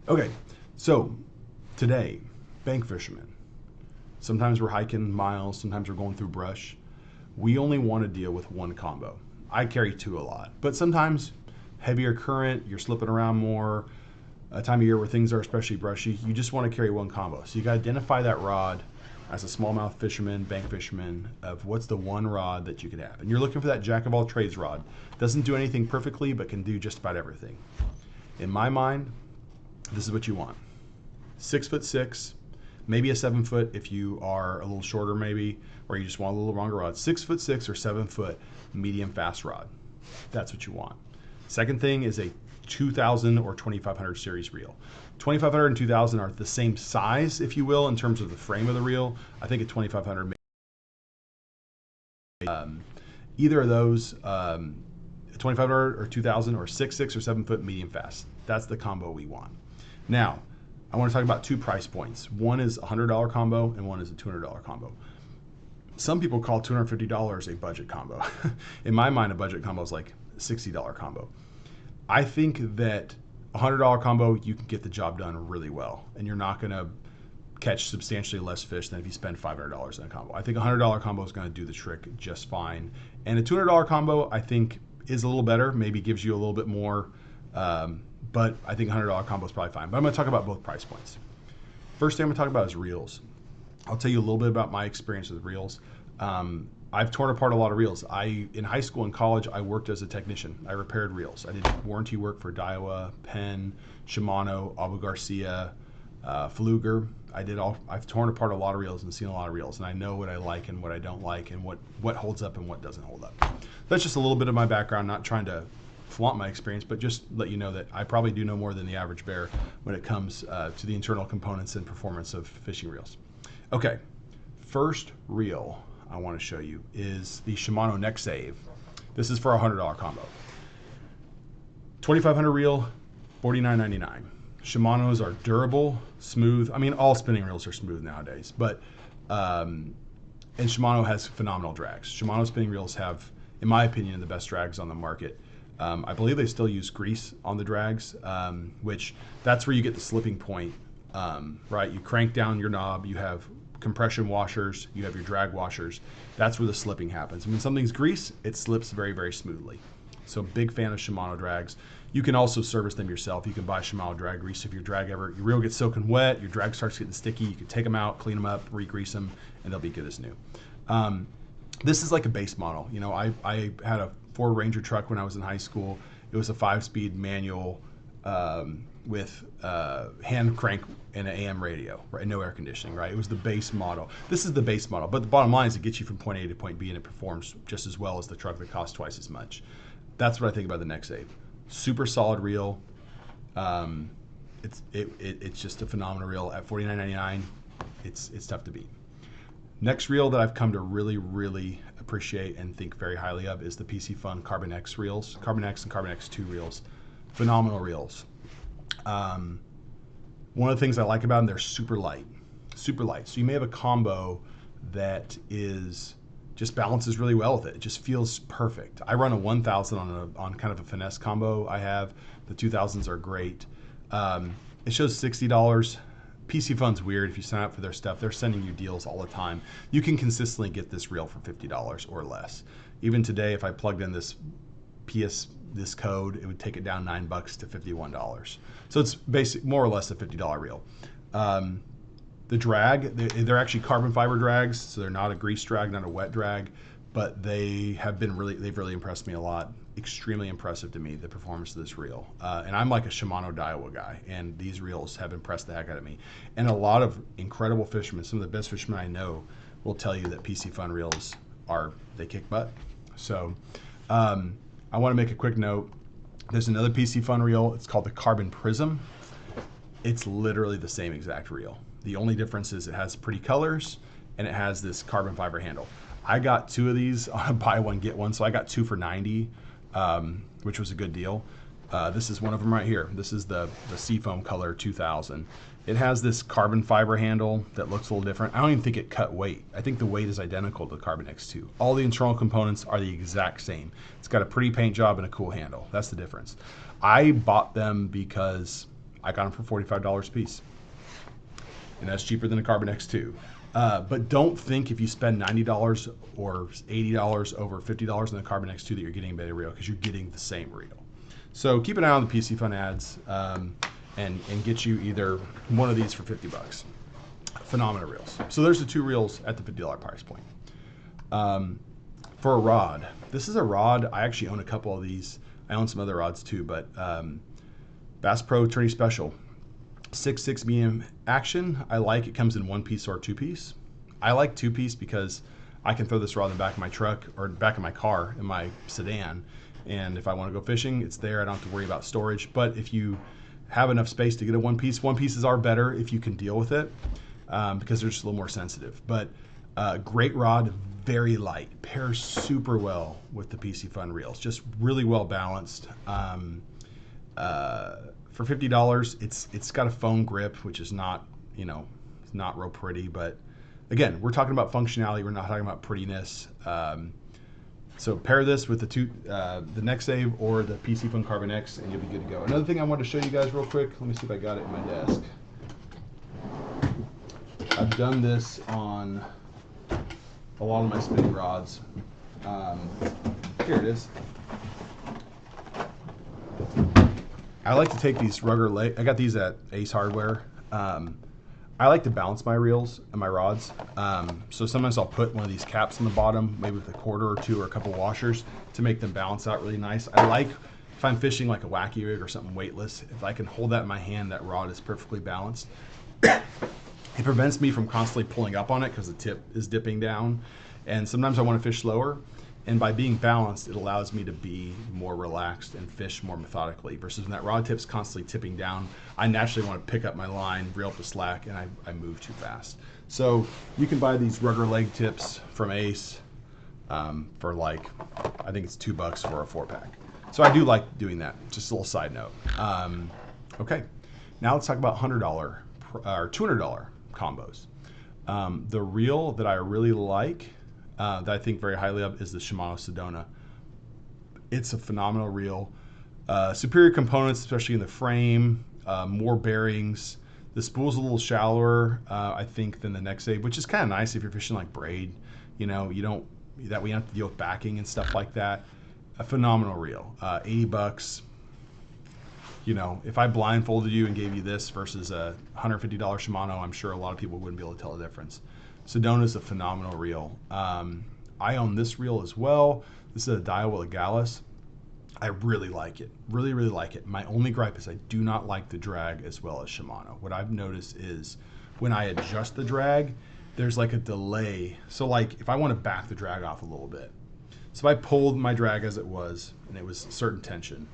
Okay, so today, bank fishermen. Sometimes we're hiking miles, sometimes we're going through brush. We only want to deal with one combo. I carry two a lot, but sometimes heavier current, you're slipping around more, a time of year where things are especially brushy, you just want to carry one combo. So you got to identify that rod as a smallmouth fisherman, bank fisherman, of what's the one rod that you could have. And you're looking for that jack of all trades rod. Doesn't do anything perfectly, but can do just about everything. In my mind, this is what you want. 6'6", maybe a 7 foot if you are a little shorter maybe, or you just want a little longer rod. 6'6" or 7 foot medium fast rod. That's what you want. Second thing is a 2000 or 2500 series reel. 2500 and 2000 are the same size, if you will, in terms of the frame of the reel. I think a 2500, either of those, 2500 or 2000 or 6'6" or 7 foot medium fast. That's the combo we want. Now, I want to talk about two price points. One is a $100 combo and one is a $200 combo. Some people call $250 a budget combo. In my mind, a budget combo is like a $60 combo. I think that a $100 combo, you can get the job done really well, and you're not going to catch substantially less fish than if you spend $500 in a combo. I think a $100 combo is going to do the trick just fine. And a $200 combo, I think, is a little better, maybe gives you a little bit more, but I think a $100 combo is probably fine. But I'm going to talk about both price points. First thing I'm going to talk about is reels. I'll tell you a little bit about my experience with reels. I've torn apart a lot of reels. In high school and college, I worked as a technician. I repaired reels. I did warranty work for Daiwa, Penn, Shimano, Abu Garcia, Fluger. I've torn apart a lot of reels and seen a lot of reels, and I know what I like and what I don't like, and what holds up and what doesn't hold up. That's just a little bit of my background, not trying to flaunt my experience, but just let you know that I probably do know more than the average bear when it comes to the internal components and performance of fishing reels. Okay, first reel I want to show you is the Shimano Neck Save. This is for a $100 combo. 2500 reel, $49.99. Shimano's are durable, smooth. I mean, all spinning reels are smooth nowadays, but and Shimano has phenomenal drags. Shimano spinning reels have, in my opinion, the best drags on the market. I believe they still use grease on the drags, which that's where you get the slipping point, right? You crank down your knob, you have compression washers, you have your drag washers. That's where the slipping happens. When something's grease, it slips very, very smoothly. So big fan of Shimano drags. You can also service them yourself. You can buy Shimano drag grease. If your reel gets soaking wet, your drag starts getting sticky, you can take them out, clean them up, re-grease them, and they'll be good as new. This is like a base model. You know, I had a Ford Ranger truck when I was in high school. It was a 5-speed manual with hand crank and an AM radio, right? No air conditioning, right? It was the base model. This is the base model, but the bottom line is it gets you from point A to point B, and it performs just as well as the truck that costs twice as much. That's what I think about the Neck Save. Super solid reel. It's just a phenomenal reel at $49.99. It's tough to beat. Next reel that I've come to really, really appreciate and think very highly of is the PC Fun Carbon X reels, Carbon X and Carbon X2 reels. Phenomenal reels. One of the things I like about them, they're super light, super light. So you may have a combo that is just balances really well with it. It just feels perfect. I run a 1000 on kind of a finesse combo I have. The 2000s are great. It shows $60. PC Fun's weird. If you sign up for their stuff, they're sending you deals all the time. You can consistently get this reel for $50 or less. Even today, if I plugged in this code, it would take it down $9 to $51. So it's more or less a $50 reel. The drag, they're actually carbon fiber drags, so they're not a grease drag, not a wet drag, but they've really impressed me a lot. Extremely impressive to me, the performance of this reel. And I'm like a Shimano Daiwa guy, and these reels have impressed the heck out of me. And a lot of incredible fishermen, some of the best fishermen I know, will tell you that PC Fun reels they kick butt. So I want to make a quick note. There's another PC Fun reel. It's called the Carbon Prism. It's literally the same exact reel. The only difference is it has pretty colors and it has this carbon fiber handle. I got two of these on a buy one, get one. So I got two for $90, which was a good deal. This is one of them right here. This is the Seafoam Color 2000. It has this carbon fiber handle that looks a little different. I don't even think it cut weight. I think the weight is identical to the Carbon X2. All the internal components are the exact same. It's got a pretty paint job and a cool handle. That's the difference. I bought them because I got them for $45 a piece. And that's cheaper than a Carbon X2. But don't think if you spend $90 or $80 over $50 on the Carbon X2 that you're getting a better reel, because you're getting the same reel. So keep an eye on the PC Fun ads and get you either one of these for 50 bucks. Phenomenal reels. So there's the two reels at the $50 price point. For a rod, this is a rod. I actually own a couple of these. I own some other rods too, but Bass Pro Tourney Special. 6.6 medium action. I like it. Comes in one piece or two piece. I like two piece because I can throw this rod in the back of my truck or back of my car in my sedan, and if I want to go fishing, it's there. I don't have to worry about storage. But if you have enough space to get a one pieces are better if you can deal with it, because they're just a little more sensitive. But great rod, very light, pairs super well with the PC Fun reels. Just really well balanced. For $50, it's got a foam grip, which is not, it's not real pretty. But again, we're talking about functionality. We're not talking about prettiness. So pair this with the Neck Save or the PC Fun Carbon X, and you'll be good to go. Another thing I wanted to show you guys real quick. Let me see if I got it in my desk. I've done this on a lot of my spinning rods. Here it is. I like to take these rubber leg. I got these at Ace Hardware. I like to balance my reels and my rods. So sometimes I'll put one of these caps on the bottom, maybe with a quarter or two or a couple washers to make them balance out really nice. I like, if I'm fishing like a wacky rig or something weightless, if I can hold that in my hand, that rod is perfectly balanced. It prevents me from constantly pulling up on it because the tip is dipping down. And sometimes I want to fish slower. And by being balanced, it allows me to be more relaxed and fish more methodically. Versus when that rod tip's constantly tipping down, I naturally want to pick up my line, reel up the slack, and I move too fast. So you can buy these rubber leg tips from Ace for like, I think it's $2 for a 4-pack. So I do like doing that. Just a little side note. Okay, now let's talk about $100 or $200 combos. The reel that I really like, that I think very highly of, is the Shimano Sedona. It's a phenomenal reel. Superior components, especially in the frame, more bearings. The spool's a little shallower, I think, than the Neck Save, which is kind of nice if you're fishing like braid. You don't have to deal with backing and stuff like that. A phenomenal reel. 80 bucks. If I blindfolded you and gave you this versus a $150 Shimano, I'm sure a lot of people wouldn't be able to tell the difference. Sedona's a phenomenal reel. I own this reel as well. This is a Daiwa Legalis. I really like it. Really, really like it. My only gripe is I do not like the drag as well as Shimano. What I've noticed is when I adjust the drag, there's like a delay. So like if I want to back the drag off a little bit. So if I pulled my drag as it was, and it was a certain tension,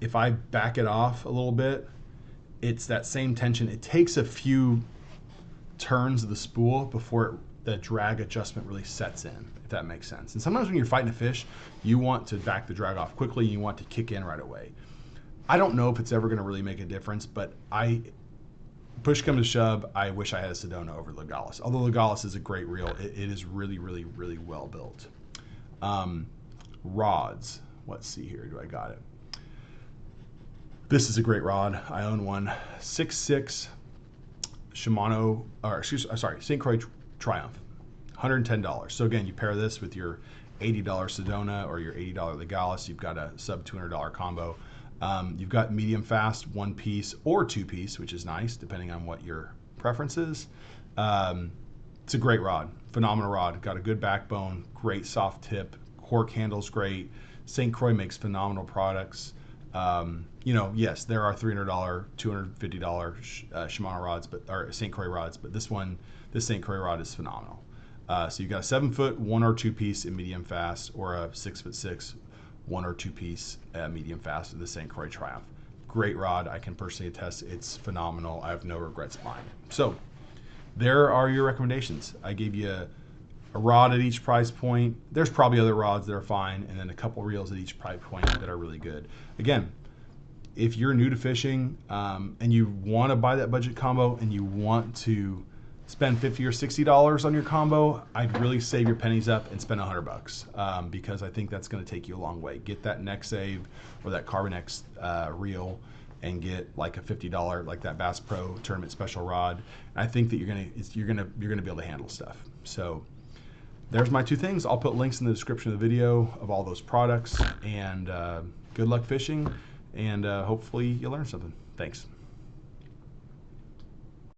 if I back it off a little bit, it's that same tension. It takes a few turns of the spool before the drag adjustment really sets in, if that makes sense. And sometimes when you're fighting a fish, you want to back the drag off quickly, you want to kick in right away. I don't know if it's ever going to really make a difference, but push come to shove, I wish I had a Sedona over Legalis. Although Legalis is a great reel, it is really, really, really well built. Rods, let's see here, do I got it? This is a great rod. I own one, 6.6 Shimano, St. Croix Triumph, $110. So again, you pair this with your $80 Sedona or your $80 Legalis, you've got a sub $200 combo. You've got medium fast, one piece or two piece, which is nice depending on what your preference is. It's a great rod, phenomenal rod. Got a good backbone, great soft tip, cork handle's great. St. Croix makes phenomenal products. Yes, there are $300, $250 Shimano rods, or St. Croix rods, but this St. Croix rod is phenomenal. So you've got a 7-foot, one or two piece in medium fast, or a 6'6", one or two piece medium fast of the St. Croix Triumph. Great rod. I can personally attest it's phenomenal. I have no regrets buying it. So there are your recommendations. I gave you a rod at each price point. There's probably other rods that are fine, and then a couple reels at each price point that are really good. Again, if you're new to fishing and you want to buy that budget combo and you want to spend $50 or $60 on your combo, I'd really save your pennies up and spend $100 because I think that's going to take you a long way. Get that Neck Save or that Carbon X reel and get like a $50 like that Bass Pro Tournament Special rod. I think that you're gonna be able to handle stuff. So there's my two things. I'll put links in the description of the video of all those products, and good luck fishing, and hopefully you learn something. Thanks.